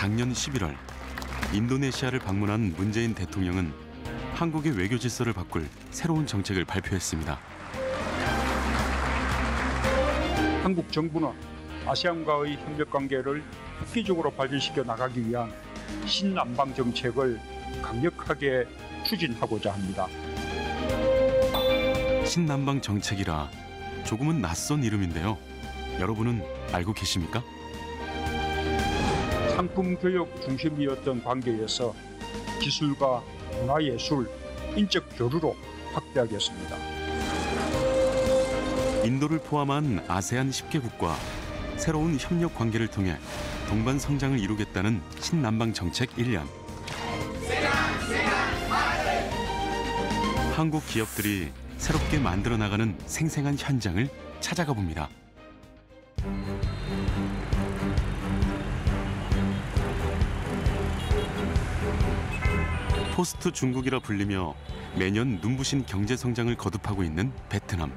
작년 11월 인도네시아를 방문한 문재인 대통령은 한국의 외교 질서를 바꿀 새로운 정책을 발표했습니다. 한국 정부는 아세안과의 협력 관계를 획기적으로 발전시켜 나가기 위한 신남방 정책을 강력하게 추진하고자 합니다. 신남방 정책이라 조금은 낯선 이름인데요. 여러분은 알고 계십니까? 상품 교육 중심이었던 관계에서 기술과 문화예술, 인적 교류로 확대하겠습니다. 인도를 포함한 아세안 10개국과 새로운 협력 관계를 통해 동반 성장을 이루겠다는 신남방 정책 1년. 한국 기업들이 새롭게 만들어 나가는 생생한 현장을 찾아가 봅니다. 포스트 중국이라 불리며 매년 눈부신 경제 성장을 거듭하고 있는 베트남.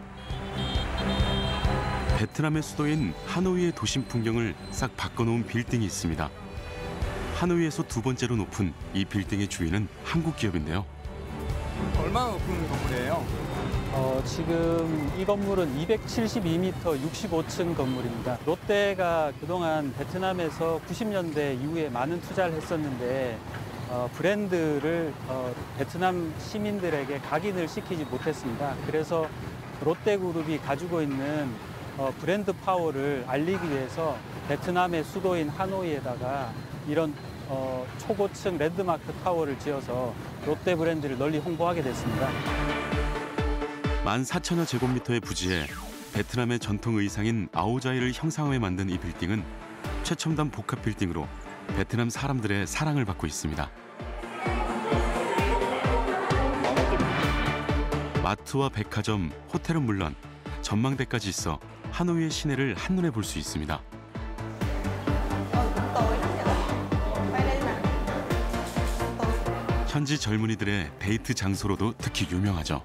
베트남의 수도인 하노이의 도심 풍경을 싹 바꿔놓은 빌딩이 있습니다. 하노이에서 두 번째로 높은 이 빌딩의 주인은 한국 기업인데요. 얼마나 높은 건물이에요? 지금 이 건물은 272m 65층 건물입니다. 롯데가 그동안 베트남에서 90년대 이후에 많은 투자를 했었는데 브랜드를 베트남 시민들에게 각인을 시키지 못했습니다. 그래서 롯데그룹이 가지고 있는 브랜드 파워를 알리기 위해서 베트남의 수도인 하노이에다가 이런 초고층 랜드마크 타워를 지어서 롯데 브랜드를 널리 홍보하게 됐습니다. 14,000여 제곱미터의 부지에 베트남의 전통 의상인 아오자이를 형상화해 만든 이 빌딩은 최첨단 복합 빌딩으로 베트남 사람들의 사랑을 받고 있습니다. 마트와 백화점, 호텔은 물론 전망대까지 있어 하노이의 시내를 한눈에 볼 수 있습니다. 현지 젊은이들의 데이트 장소로도 특히 유명하죠.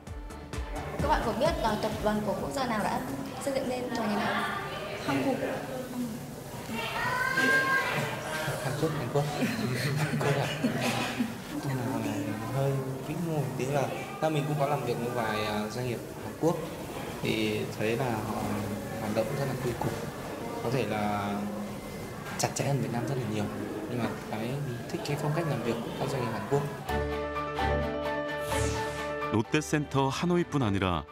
Các bạn có biết là tập đoàn của quốc gia nào đã xây dựng nên tòa nhà này? 한국. Hàn Quốc. Nhưng mà hơi vĩ mô một tí là mình cũng có làm việc với vài doanh nghiệp Hàn Quốc thì thấy là họ hoạt động rất là quy củ, có thể là chặt chẽ hơn Việt Nam rất là nhiều. Nhưng mà mình thích cái phong cách làm việc của các doanh nghiệp Hàn Quốc. 롯데센터 하노이뿐 아니라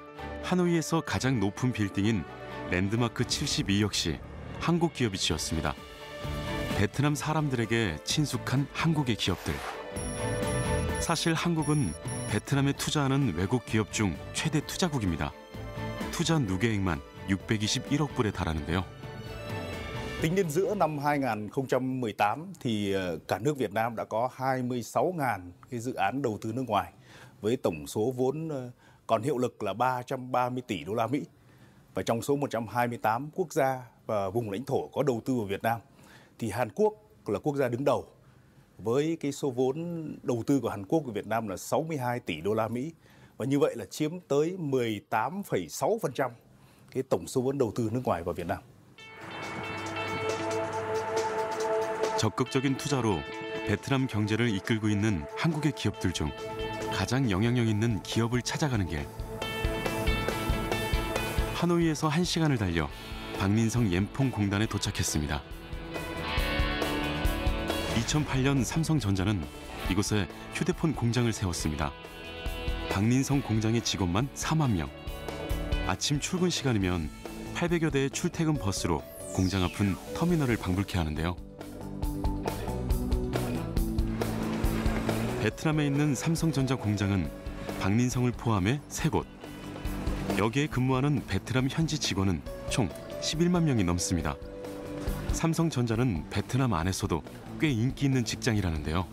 하노이에서 가장 높은 빌딩인 랜드마크 72 역시 한국 기업이 지었습니다. 베트남 사람들에게 친숙한 한국의 기업들. 사실 한국은 베트남에 투자하는 외국 기업 중 최대 투자국입니다. 투자 누계액만 621억 불에 달하는데요. Tính đến giữa năm 2018 thì cả nước Việt Nam đã có 26.000 cái dự án đầu tư nước ngoài với tổng số vốn còn hiệu lực là 330 tỷ đô la Mỹ. Và trong số 128 quốc gia và vùng lãnh thổ có đầu tư vào Việt Nam thì Hàn Quốc là quốc gia đứng đầu với cái số vốn đầu tư của Hàn Quốc của Việt Nam là 62 tỷ đô la Mỹ. Và như vậy là chiếm tới 18,6% cái tổng số vốn đầu tư nước ngoài vào Việt Nam. 적극적인 투자로 베트남 경제를 이끌고 있는 한국의 기업들 중 가장 영향력 있는 기업을 찾아가는 길. 하노이에서 1시간을 달려 박민성 옌퐁공단에 도착했습니다. 2008년 삼성전자는 이곳에 휴대폰 공장을 세웠습니다. 박민성 공장의 직원만 4만 명. 아침 출근 시간이면 800여 대의 출퇴근 버스로 공장 앞은 터미널을 방불케 하는데요. 베트남에 있는 삼성전자 공장은 박민성을 포함해 3곳. 여기에 근무하는 베트남 현지 직원은 총 11만 명이 넘습니다. 삼성전자는 베트남 안에서도 꽤 인기 있는 직장이라는데요.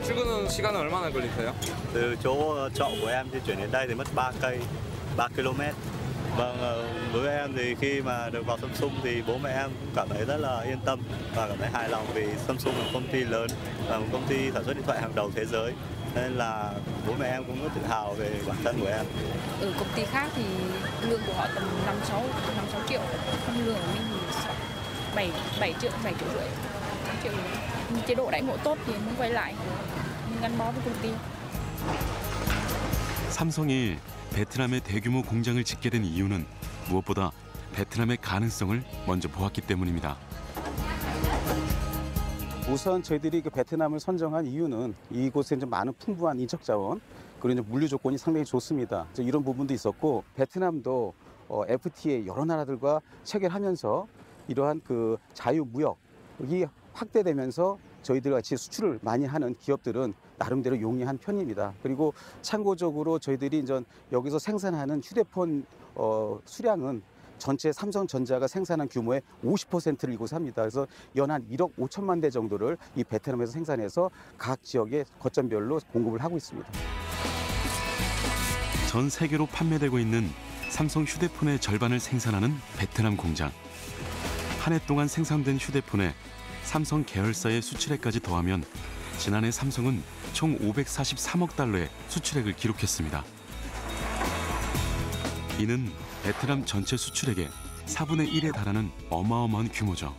출근 시간은 얼마나 걸리세요? từ chỗ trọ của em di chuyển đến đây thì mất 3 km. Vâng, đối với em thì khi mà được vào Samsung thì bố mẹ em cũng cảm thấy rất là yên tâm và cảm thấy hài lòng vì Samsung là một công ty lớn và một công ty sản xuất điện thoại hàng đầu thế giới. Nên là bố mẹ em cũng rất tự hào về bản thân của em. Ở công ty khác thì lương của họ tầm 5-6 triệu, không lương của mình thì 7 triệu rưỡi. triệu. Chế độ đãi ngộ tốt thì muốn quay lại, mình gắn bó với công ty. 삼성이 베트남에 대규모 공장을 짓게 된 이유는 무엇보다 베트남의 가능성을 먼저 보았기 때문입니다. 우선 저희들이 그 베트남을 선정한 이유는 이곳에 이제 많은 풍부한 인적 자원 그리고 이제 물류 조건이 상당히 좋습니다. 이런 부분도 있었고 베트남도 FTA 여러 나라들과 체결하면서 이러한 그 자유무역이 확대되면서 저희들 같이 수출을 많이 하는 기업들은 나름대로 용이한 편입니다. 그리고 참고적으로 저희들이 이제 여기서 생산하는 휴대폰 수량은 전체 삼성전자가 생산한 규모의 50%를 이곳에 합니다. 그래서 연한 1억 5천만 대 정도를 이 베트남에서 생산해서 각 지역의 거점별로 공급을 하고 있습니다. 전 세계로 판매되고 있는 삼성 휴대폰의 절반을 생산하는 베트남 공장. 한 해 동안 생산된 휴대폰에 삼성 계열사의 수출액까지 더하면 지난해 삼성은 총 543억 달러의 수출액을 기록했습니다. 이는 베트남 전체 수출액의 4분의 1에 달하는 어마어마한 규모죠.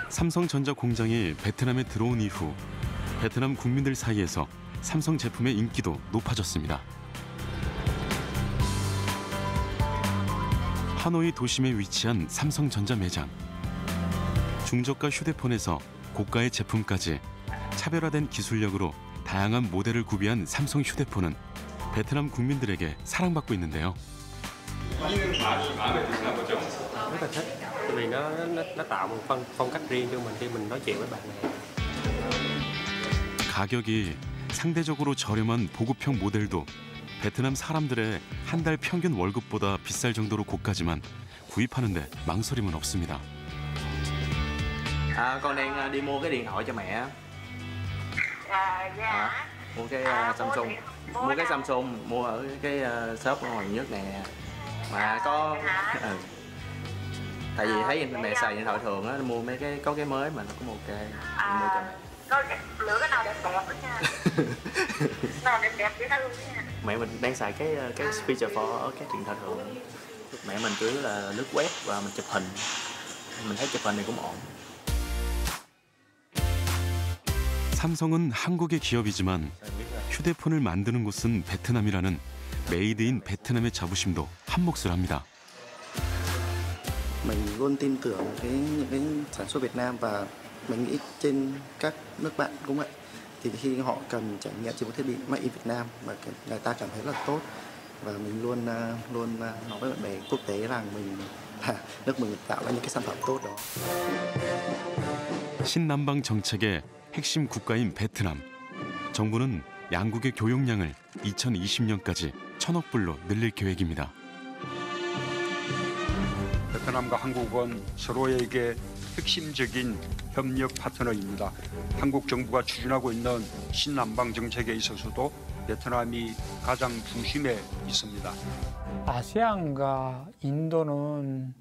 삼성전자 공장이 베트남에 들어온 이후 베트남 국민들 사이에서 삼성 제품의 인기도 높아졌습니다. 하노이 도심에 위치한 삼성전자 매장. 중저가 휴대폰에서 고가의 제품까지 차별화된 기술력으로 다양한 모델을 구비한 삼성 휴대폰은 베트남 국민들에게 사랑받고 있는데요. 본인은 마음에 드시나 보죠? Rất là thích, tại vì nó tạo một phong cách riêng cho mình khi mình nói chuyện với bạn bè. 가격이 상대적으로 저렴한 보급형 모델도 베트남 사람들의 한 달 평균 월급보다 비쌀 정도로 고가지만 구입하는데 망설임은 없습니다. Con đang đi mua cái điện thoại cho mẹ. Mua cái Samsung. Mua cái Samsung, mua ở cái shop ở ngoài nước nè. Mà có tại vì thấy mẹ xài điện thoại thường á, mua mấy cái có cái mới mà nó cũng ok. Mua cho mẹ. Lựa cái nào đẹp đẹp đó nha. Nào đẹp đẹp dễ thương nha. Mẹ mình đang xài cái feature for ở cái điện thoại thường. Mẹ mình chủ yếu là lướt web và mình chụp hình. mình thấy chụp hình này cũng ổn. 삼성은 한국의 기업이지만 휴대폰을 만드는 곳은 베트남이라는 메이드 인 베트남의 자부심도 한몫을 합니다. Mình luôn tin tưởng những cái sản xuất Việt Nam và mình nghĩ trên các nước bạn cũng vậy. Thì khi họ cần trải nghiệm trên một thiết bị made in Việt Nam mà người ta cảm thấy rất là tốt và mình luôn nói với bạn bè quốc tế rằng nước mình tạo ra những cái sản phẩm tốt đó. 신남방 정책의 핵심 국가인 베트남. 정부는 양국의 교역량을 2020년까지 1,000억 불로 늘릴 계획입니다. 베트남과 한국은 서로에게 핵심적인 협력 파트너입니다. 한국 정부가 추진하고 있는 신남방 정책에 있어서도 베트남이 가장 중심에 있습니다. 아세안과 인도는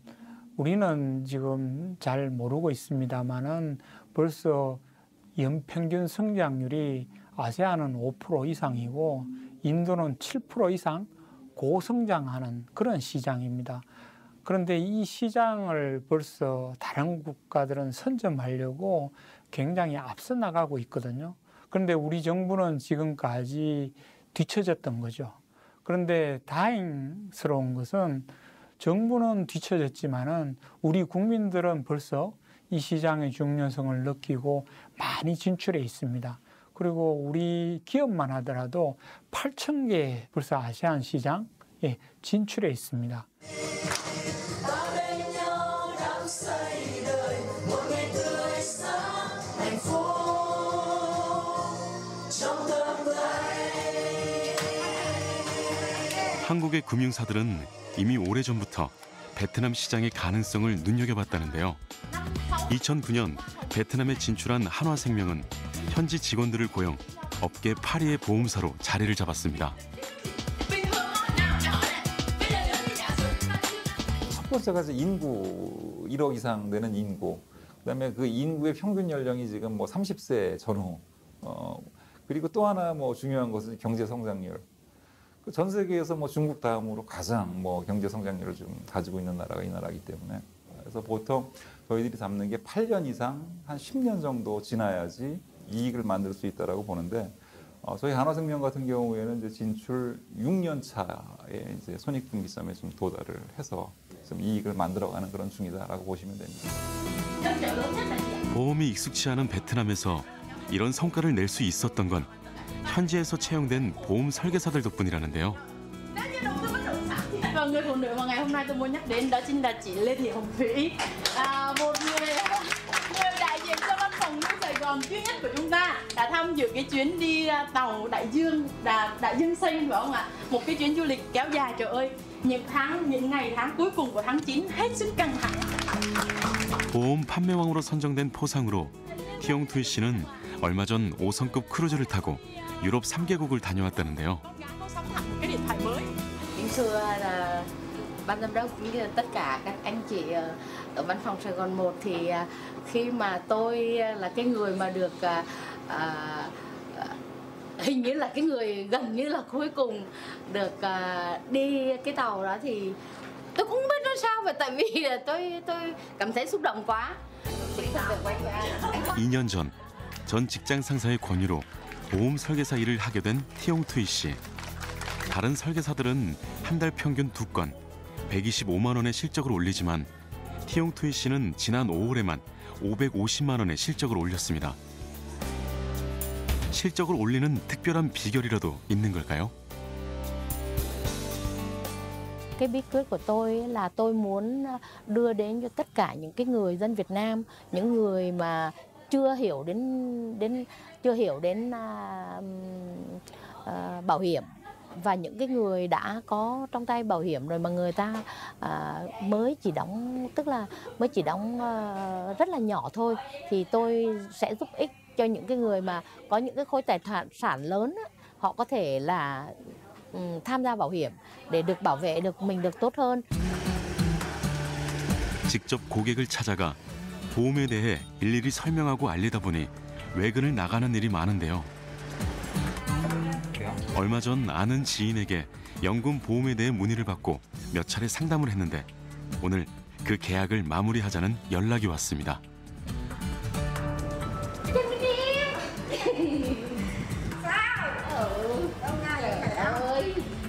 우리는 지금 잘 모르고 있습니다만은 벌써 연평균 성장률이 아세안은 5% 이상이고 인도는 7% 이상 고성장하는 그런 시장입니다. 그런데 이 시장을 벌써 다른 국가들은 선점하려고 굉장히 앞서 나가고 있거든요. 그런데 우리 정부는 지금까지 뒤처졌던 거죠. 그런데 다행스러운 것은 정부는 뒤처졌지만은 우리 국민들은 벌써 이 시장의 중요성을 느끼고 많이 진출해 있습니다. 그리고 우리 기업만 하더라도 8,000개 벌써 아세안 시장에 진출해 있습니다. 한국의 금융사들은 이미 오래전부터 베트남 시장의 가능성을 눈여겨봤다는데요. 2009년 베트남에 진출한 한화생명은 현지 직원들을 고용, 업계 8위의 보험사로 자리를 잡았습니다. 첫 번째가 인구 1억 이상 되는 인구, 그다음에 그 인구의 평균 연령이 지금 뭐 30세 전후, 그리고 또 하나 뭐 중요한 것은 경제 성장률. 전 세계에서 뭐 중국 다음으로 가장 뭐 경제 성장률을 좀 가지고 있는 나라가 이 나라이기 때문에 그래서 보통 저희들이 잡는 게 8년 이상 한 10년 정도 지나야지 이익을 만들 수 있다라고 보는데 저희 한화생명 같은 경우에는 이제 진출 6년 차에 이제 손익분기점에 좀 도달을 해서 좀 이익을 만들어가는 그런 중이다라고 보시면 됩니다. 보험이 익숙치 않은 베트남에서 이런 성과를 낼 수 있었던 건 현지에서 채용된 보험 설계사들 덕분이라는데요. Và người phụ nữ mà ngày hôm nay tôi muốn nhắc đến đó chính là chị Lê Thị Hồng Thủy, một người đại diện cho văn phòng New Sài Gòn duy nhất của chúng ta đã tham dự cái chuyến đi tàu đại dương xanh, phải không ạ? Một cái chuyến du lịch kéo dài, trời ơi, những ngày tháng cuối cùng của tháng 9 hết sức căng thẳng. 보험 판매왕으로 선정된 포상으로 티용투이 씨는 얼마 전 5성급 크루즈를 타고 유럽 3개국을 다녀왔다는데요. Cái điện thoại mới. Ngày xưa là ban giám đốc cũng như là tất cả các anh chị ở văn phòng Sài Gòn 1 thì khi mà tôi là cái người mà được hình như là cái người gần như là cuối cùng được đi cái tàu đó thì tôi cũng không biết nói sao vậy, tại vì là tôi cảm thấy xúc động quá. 2년 전 직장 상사의 권유로 보험 설계사 일을 하게 된 티용투이 씨. 다른 설계사들은 한 달 평균 2건, 125만 원의 실적을 올리지만 티용투이 씨는 지난 5월에만 550만 원의 실적을 올렸습니다. 실적을 올리는 특별한 비결이라도 있는 걸까요? Cái bí quyết của tôi là tôi muốn đưa đến cho tất cả những cái người dân Việt Nam, những người mà chưa hiểu đến bảo hiểm, và những cái người đã có trong tay bảo hiểm rồi mà người ta mới chỉ đóng, tức là mới chỉ đóng rất là nhỏ thôi, thì tôi sẽ giúp ích cho những cái người mà có những cái khối tài sản lớn, họ có thể là tham gia bảo hiểm để được bảo vệ được mình được tốt hơn. 직접 고객을 찾아가 보험에 대해 일일이 설명하고 알리다 보니 외근을 나가는 일이 많은데요. 얼마 전 아는 지인에게 연금 보험에 대해 문의를 받고 몇 차례 상담을 했는데 오늘 그 계약을 마무리하자는 연락이 왔습니다.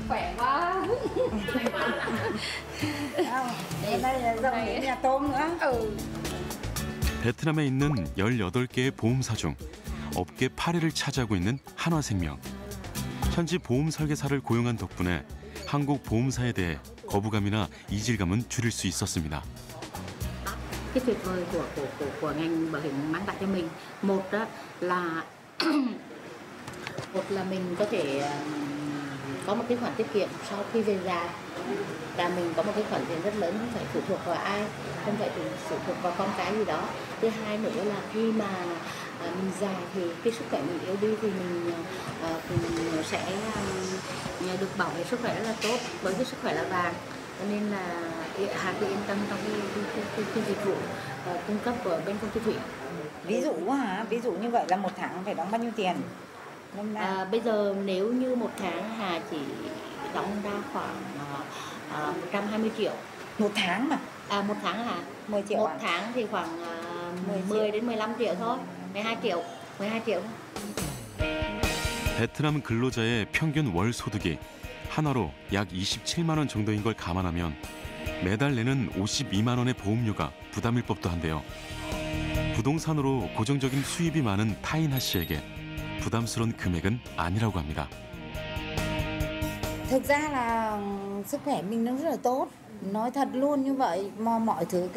Khỏe quá. Đây là rồng đến nhà tôm nữa. 베트남에 있는 18개의 보험사 중 업계 8위를 차지하고 있는 한화생명. 현지 보험 설계사를 고용한 덕분에 한국 보험사에 대해 거부감이나 이질감은 줄일 수 있었습니다. Cái tuyệt vời của ngành bảo hiểm mang lại cho mình, một là mình có thể có một cái khoản tiết kiệm sau khi về già, là mình có một cái khoản tiền rất lớn, không phải phụ thuộc vào ai, không phải phụ thuộc vào con cái gì đó. Thứ hai nữa là khi mà mình già thì cái sức khỏe mình yếu đi thì mình sẽ được bảo vệ sức khỏe rất là tốt, với cái sức khỏe là vàng, cho nên là Hà cứ yên tâm trong cái dịch vụ cung cấp của bên công ty Thủy. Ví dụ hả? Ví dụ như vậy là một tháng phải đóng bao nhiêu tiền? Bây giờ nếu như một tháng Hà chỉ đóng ra khoảng 120 triệu. Một tháng mà? Một tháng hả? 10 triệu. Một tháng thì khoảng 10 đến 15 triệu thôi. 12 triệu. 베트남 근로자의 평균 월 소득이 한화로 약 27만 원 정도인 걸 감안하면 매달 내는 52만 원의 보험료가 부담일 법도 한데요. 부동산으로 고정적인 수입이 많은 타인하 씨에게 부담스러운 금액은 아니라고 합니다. Thực ra là sức khỏe mình nó rất là tốt. Nói thật luôn như vậy, mà mọi thứ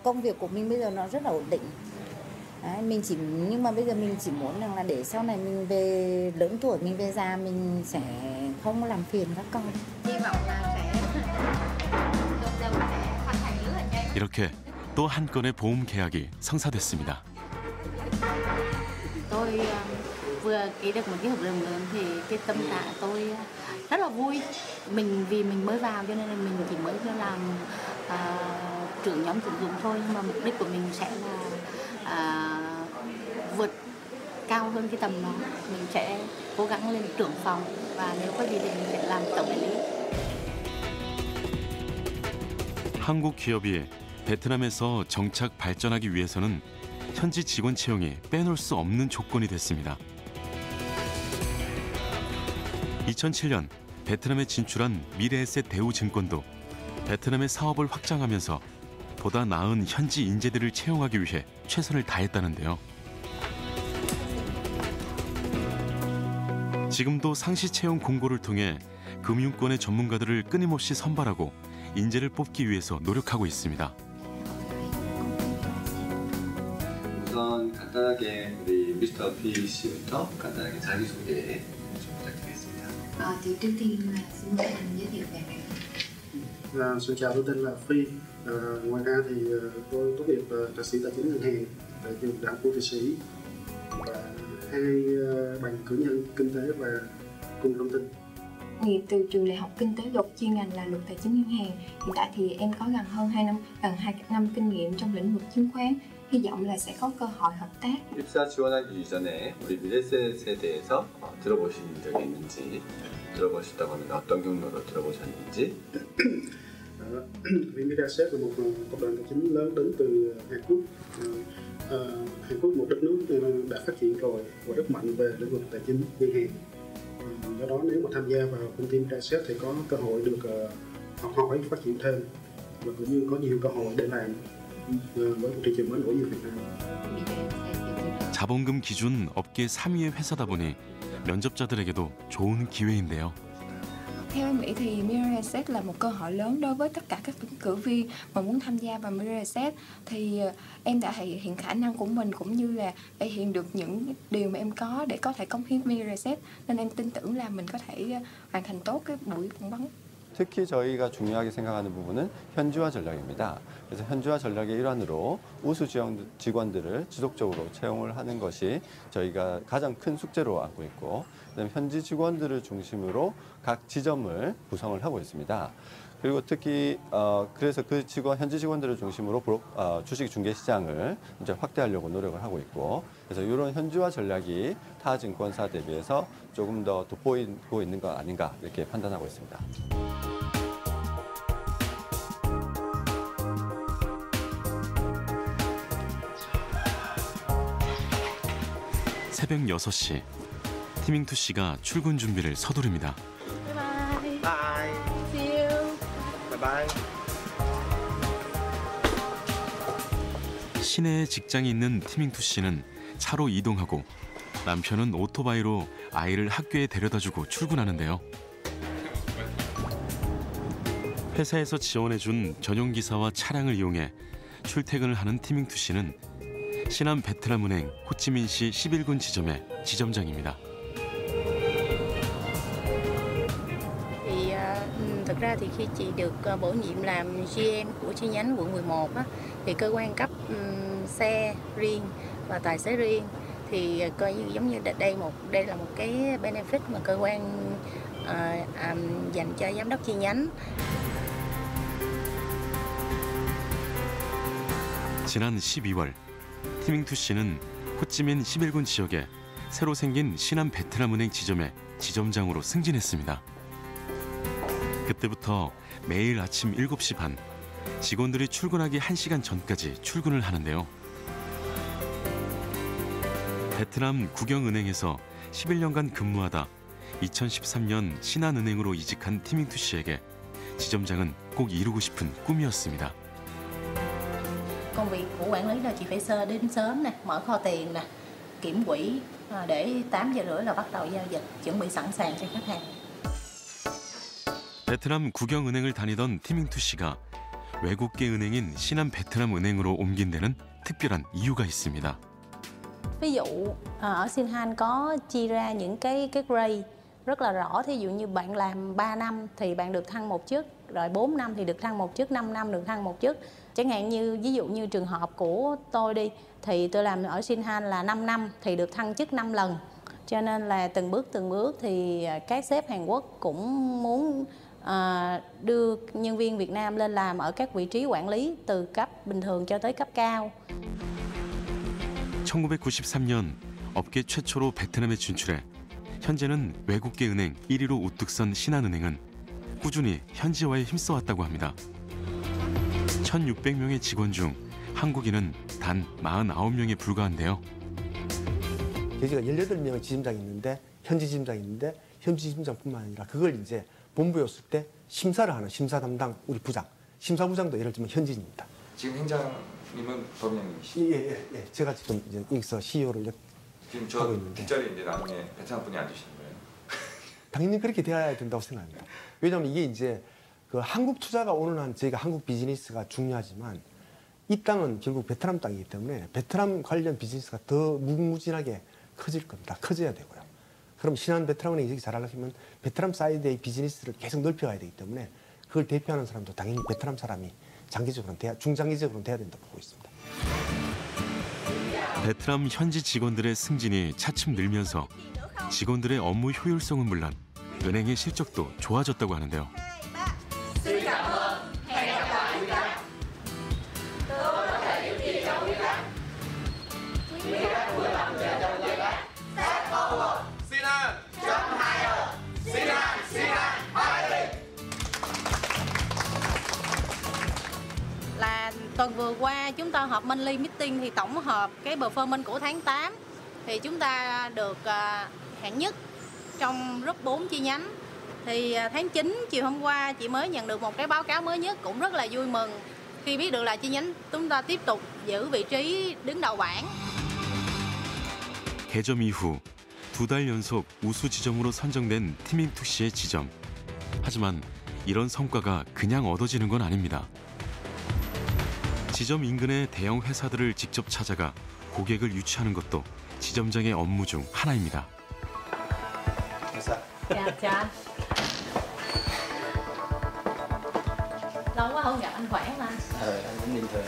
công việc của mình bây giờ nó rất là ổn định. Đấy, nhưng mà bây giờ mình chỉ muốn rằng là để sau này mình về lớn tuổi, mình về già mình sẽ không làm phiền các con. Hy vọng là sẽ hoàn thành rất là nhanh. 이렇게 또 한 건의 보험 계약이 성사됐습니다. Tôi vừa ký được một cái hợp đồng lớn thì cái tâm trạng tôi rất là vui. Vì mình mới vào cho nên là mình chỉ mới làm trưởng nhóm tuyển dụng thôi, nhưng mà mục đích của mình sẽ là vượt cao hơn cái tầm đó. Mình sẽ cố gắng lên trưởng phòng và nếu có gì thì mình sẽ làm tổng đại lý. 한국 기업이 베트남에서 정착 발전하기 위해서는 현지 직원 채용이 빼놓을 수 없는 조건이 됐습니다. 2007년 베트남에 진출한 미래에셋 대우증권도 베트남의 사업을 확장하면서 보다 나은 현지 인재들을 채용하기 위해 최선을 다했다는데요. 지금도 상시 채용 공고를 통해 금융권의 전문가들을 끊임없이 선발하고 인재를 뽑기 위해서 노력하고 있습니다. 우선 간단하게 우리 미스터 피 씨부터 간단하게 자기소개 좀 부탁드리겠습니다. Thì trước tiên là xin mời anh giới thiệu về mình. Xin chào, tôi tên là Phi. Ngoài ra thì tôi tốt nghiệp thạc sĩ tài chính ngân hàng tại trường Đại học Quốc Thụy Sĩ và 2 bằng cử nhân kinh tế và công nghệ thông tin. Nghiệp từ trường Đại học Kinh tế Luật, chuyên ngành là Luật Tài chính Ngân hàng. Hiện tại thì em có gần 2 năm kinh nghiệm trong lĩnh vực chứng khoán. Hy vọng là sẽ có cơ hội hợp tác. 입사 지원하기 이전에 우리 미래셋에 대해서 들어보신 적이 있는지, 들어보셨다고 하면 어떤 경로로 들어보셨는지. Mireset là một tập đoàn tài chính lớn đến từ Hàn Quốc. Hàn Quốc một đất nước đã phát triển rồi và rất mạnh về lĩnh vực tài chính ngân hàng. Do đó nếu mà tham gia vào công ty Mireset thì có cơ hội được học hỏi phát triển thêm và cũng như có nhiều cơ hội để làm với một thị trường mới nổi như Việt Nam. 자본금 기준 업계 3위의 회사다 보니 면접자들에게도 좋은 기회인데요. Theo em nghĩ thì Mireset là một cơ hội lớn đối với tất cả các ứng cử viên mà muốn tham gia vào Mireset. Thì em đã thể hiện khả năng của mình cũng như là thể hiện được những điều mà em có để có thể cống hiến Mireset. Nên em tin tưởng là mình có thể hoàn thành tốt cái buổi phỏng vấn. 특히 저희가 중요하게 생각하는 부분은 현지화 전략입니다. 그래서 현지화 전략의 일환으로 우수 직원들을 지속적으로 채용을 하는 것이 저희가 가장 큰 숙제로 안고 있고, 그다음에 현지 직원들을 중심으로 각 지점을 구성을 하고 있습니다. 그리고 특히 그래서 그 현지 직원들을 중심으로 주식 중개 시장을 이제 확대하려고 노력을 하고 있고, 그래서 이런 현지화 전략이 타 증권사 대비해서 조금 더 돋보이고 있는 것 아닌가 이렇게 판단하고 있습니다. 새벽 6시, 티밍투 씨가 출근 준비를 서두릅니다. Bye bye. See you. Bye bye. 시내에 직장이 있는 티밍투 씨는 차로 이동하고 남편은 오토바이로 아이를 학교에 데려다주고 출근하는데요. 회사에서 지원해준 전용기사와 차량을 이용해 출퇴근을 하는 티밍투 씨는 신안 베트남은행 호치민시 11군 지점의 지점장입니다. Thực ra thì khi chị được bổ nhiệm làm GM của chi nhánh quận 11 á, thì cơ quan cấp xe riêng và tài xế riêng thì coi như giống như đây là một cái benefit mà cơ quan dành cho giám đốc chi nhánh. 지난 12월 티밍투 씨는 호찌민 11군 지역에 새로 생긴 신안 베트남은행 지점의 지점장으로 승진했습니다. 그때부터 매일 아침 7시 반 직원들이 출근하기 1시간 전까지 출근을 하는데요. 베트남 국영은행에서 11년간 근무하다 2013년 신한은행으로 이직한 티밍투 씨에게 지점장은 꼭 이루고 싶은 꿈이었습니다. Công việc của quản lý là chị phải đến sớm nè, mở kho tiền nè, kiểm quỹ để 8 giờ rưỡi là bắt đầu giao dịch, chuẩn bị sẵn sàng cho khách hàng. 베트남 국영은행을 다니던 티밍투 씨가 외국계 은행인 신한 베트남은행으로 옮긴 데는 특별한 이유가 있습니다. Ví dụ ở Sinhan có chia ra những cái grade rất là rõ. Thí dụ như bạn làm 3 năm thì bạn được thăng một chức, rồi 4 năm thì được thăng một chức, 5 năm được thăng một chức. Chẳng hạn như ví dụ như trường hợp của tôi đi thì tôi làm ở Sinhan là 5 năm thì được thăng chức 5 lần. Cho nên là từng bước thì các sếp Hàn Quốc cũng muốn đưa nhân viên Việt Nam lên làm ở các vị trí quản lý từ cấp bình thường cho tới cấp cao. 1993년 업계 최초로 베트남에 진출해 현재는 외국계 은행 1위로 우뚝 선 신한은행은 꾸준히 현지화에 힘써왔다고 합니다. 1,600명의 직원 중 한국인은 단 49명에 불과한데요. 돼지가 18명의 지점장이 있는데 현지 지점장이 있는데 현지 지점장뿐만 아니라 그걸 이제 본부에 왔을 때 심사를 하는 심사 담당 우리 부장, 심사부장도 예를 들면 현지인입니다. 지금 행장님은 법인님이시죠? 예. 제가 지금 이제 여기서 CEO를 지금 저 뒷자리에 이제 나중에 베트남 분이 앉으시는 거예요? 당연히 그렇게 돼야 된다고 생각합니다. 왜냐하면 이게 이제 그 한국 투자가 오는 한 저희가 한국 비즈니스가 중요하지만 이 땅은 결국 베트남 땅이기 때문에 베트남 관련 비즈니스가 더 무궁무진하게 커질 겁니다. 커져야 되고요. 그럼 신한 베트남은행이 이렇게 잘하려면 베트남 사이드의 비즈니스를 계속 넓혀가야 되기 때문에 그걸 대표하는 사람도 당연히 베트남 사람이 장기적으로는 중장기적으로는 돼야 된다고 보고 있습니다. 베트남 현지 직원들의 승진이 차츰 늘면서 직원들의 업무 효율성은 물론 은행의 실적도 좋아졌다고 하는데요. Là tuần vừa qua chúng ta họp monthly meeting thì tổng hợp cái performance của tháng 8 thì chúng ta được hạng nhất trong group 4 chi nhánh. Thì tháng 9 chiều hôm qua chị mới nhận được một cái báo cáo mới nhất cũng rất là vui mừng khi biết được là chi nhánh chúng ta tiếp tục giữ vị trí đứng đầu bảng. 개점 이후 2달 연속 우수 지점으로 선정된 티밍투시의 지점. 하지만 이런 성과가 그냥 얻어지는 건 아닙니다. 지점 인근의 대형 회사들을 직접 찾아가 고객을 유치하는 것도 지점장의 업무 중 하나입니다. Chào anh. Lâu quá không gặp anh khỏe không anh? Anh cũng bình thường.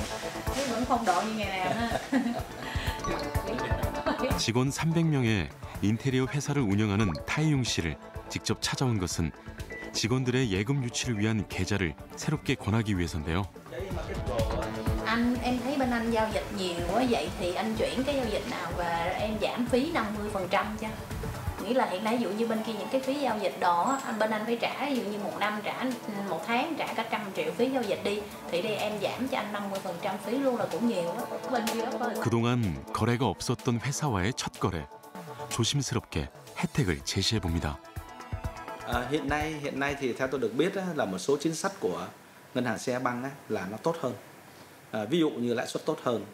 Chứ vẫn phong độ như ngày nào ha. 직원 300명의 인테리어 회사를 운영하는 타이용 씨를 직접 찾아온 것은 직원들의 예금 유치를 위한 계좌를 새롭게 권하기 위해서인데요. Anh, em thấy bên anh giao dịch nhiều quá vậy thì anh chuyển cái giao dịch nào và em giảm phí 50% cho. Nghĩa là hiện nay ví dụ như bên kia những cái phí giao dịch đồ á, bên anh phải trả ví dụ như một năm trả, một tháng trả cả 100 triệu phí giao dịch đi thì đây em giảm cho anh 50% phí luôn là cũng nhiều á. Bên kia 그동안 거래가 없었던 회사와의 첫 거래. 조심스럽게 혜택을 제시해 봅니다. Hiện nay thì theo tôi được biết là một số chính sách của ngân hàng Saigon là nó tốt hơn. Ví dụ như lãi suất tốt hơn,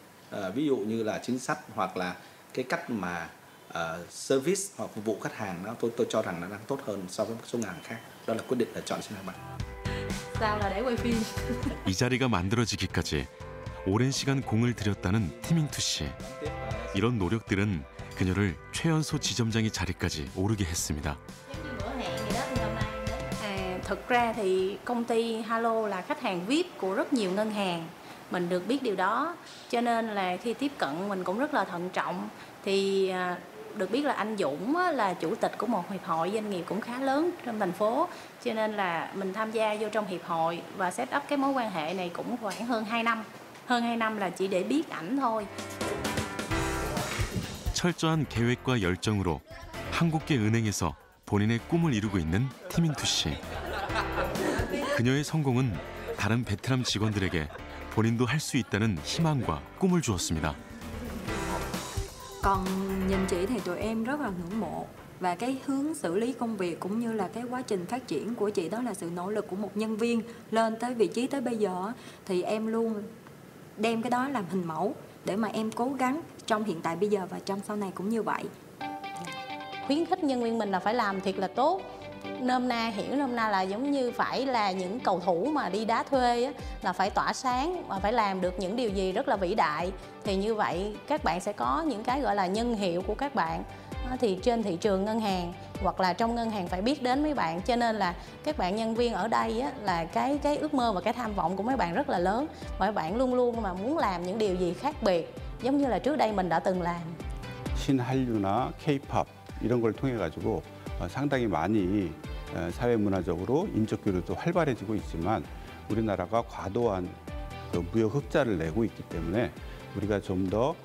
ví dụ như là chính sách hoặc là cái cách mà service hoặc phục vụ khách hàng đó tôi cho rằng nó đang tốt hơn so với một số ngân hàng khác. Đó là quyết định là chọn Saigon. Sao là để quay phim? 이 자리가 만들어지기까지 오랜 시간 공을 들였다는 티밍투 씨. 이런 노력들은 그녀를 최연소 지점장의 자리까지 오르게 했습니다. Thực ra thì công ty Halo là khách hàng VIP của rất nhiều ngân hàng. Mình được biết điều đó, cho nên là khi tiếp cận mình cũng rất là thận trọng. Thì được biết là anh Dũng là chủ tịch của một hiệp hội doanh nghiệp cũng khá lớn trong thành phố. Cho nên là mình tham gia vô trong hiệp hội và set up cái mối quan hệ này cũng khoảng hơn 2 năm. Hơn 2 năm là chỉ để biết ảnh thôi. 철저한 계획과 열정으로 한국계 은행에서 본인의 꿈을 이루고 있는 티밍투 씨. 그녀의 성공은 다른 베트남 직원들에게 본인도 할 수 있다는 희망과 꿈을 주었습니다. Còn nhìn chị thì tụi em rất là ngưỡng mộ và cái hướng xử lý công việc cũng như là cái quá trình phát triển của chị, đó là sự nỗ lực của một nhân viên lên tới vị trí tới bây giờ thì em luôn đem cái đó làm hình mẫu để mà em cố gắng trong hiện tại bây giờ và trong sau này cũng như vậy. Khuyến khích nhân viên mình là phải làm thiệt là tốt. Nôm na là giống như phải là những cầu thủ mà đi đá thuê á, là phải tỏa sáng và phải làm được những điều gì rất là vĩ đại. Thì như vậy các bạn sẽ có những cái gọi là nhân hiệu của các bạn. Thì trên thị trường ngân hàng hoặc là trong ngân hàng phải biết đến mấy bạn. Cho nên là các bạn nhân viên ở đây á, là cái ước mơ và cái tham vọng của mấy bạn rất là lớn. Mấy bạn luôn luôn mà muốn làm những điều gì khác biệt, giống như là trước đây mình đã từng làm. 신한류나 K-pop 이런 걸 통해 가지고 상당히 많이 사회 문화적으로 인적 교류도 활발해지고 있지만 우리나라가 과도한 무역 흑자를 내고 있기 때문에 우리가 좀 더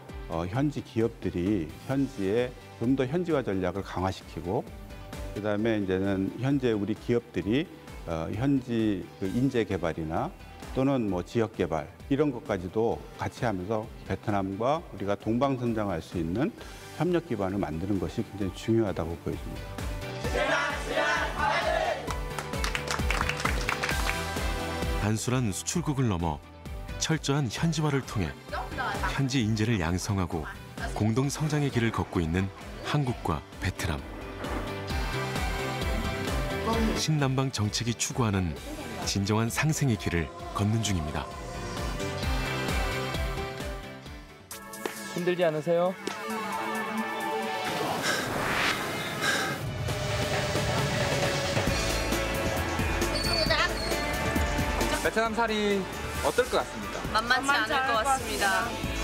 현지 기업들이 현지에 좀 더 현지화 전략을 강화시키고 그다음에 이제는 현재 우리 기업들이 현지 인재 개발이나 또는 뭐 지역 개발 이런 것까지도 같이 하면서 베트남과 우리가 동방성장할 수 있는 협력 기반을 만드는 것이 굉장히 중요하다고 보여집니다. 단순한 수출국을 넘어 철저한 현지화를 통해 현지 인재를 양성하고 공동 성장의 길을 걷고 있는 한국과 베트남. 신남방 정책이 추구하는 진정한 상생의 길을 걷는 중입니다. 힘들지 않으세요? 베트남 살이 어떨 것 같습니까? 만만치 않을 것 같습니다.